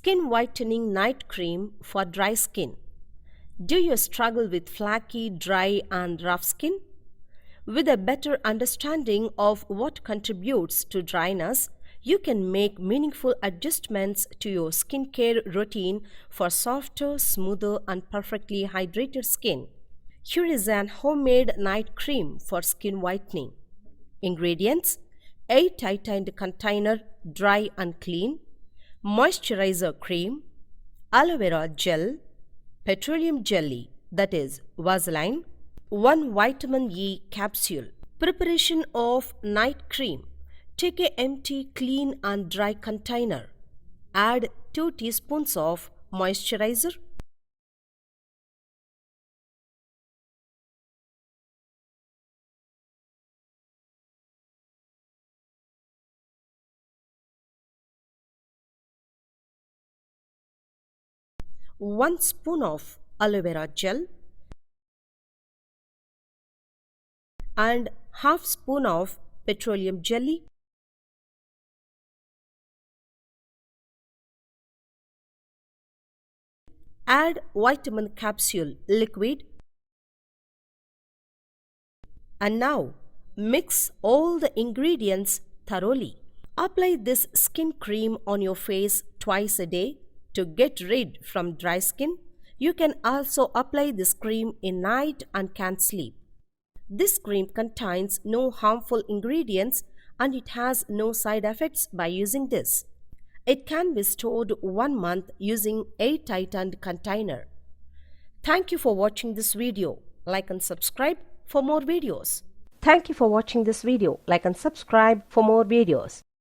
Skin Whitening Night Cream for dry skin. Do you struggle with flaky, dry and rough skin? With a better understanding of what contributes to dryness, you can make meaningful adjustments to your skincare routine for softer, smoother and perfectly hydrated skin. Here is an homemade night cream for skin whitening. Ingredients: a tightened container, dry and clean, moisturizer cream, aloe vera gel, petroleum jelly, that is Vaseline, 1 vitamin E capsule. Preparation of night cream. Take a empty, clean and dry container. Add 2 teaspoons of moisturizer, 1 spoon of aloe vera gel and half spoon of petroleum jelly. Add vitamin capsule liquid and now mix all the ingredients thoroughly. Apply this skin cream on your face twice a day to get rid from dry skin. You can also apply this cream in night and can't sleep. This cream contains no harmful ingredients and it has no side effects by using this. It can be stored 1 month using a tightened container. Thank you for watching this video. Like and subscribe for more videos. Thank you for watching this video. Like and subscribe for more videos.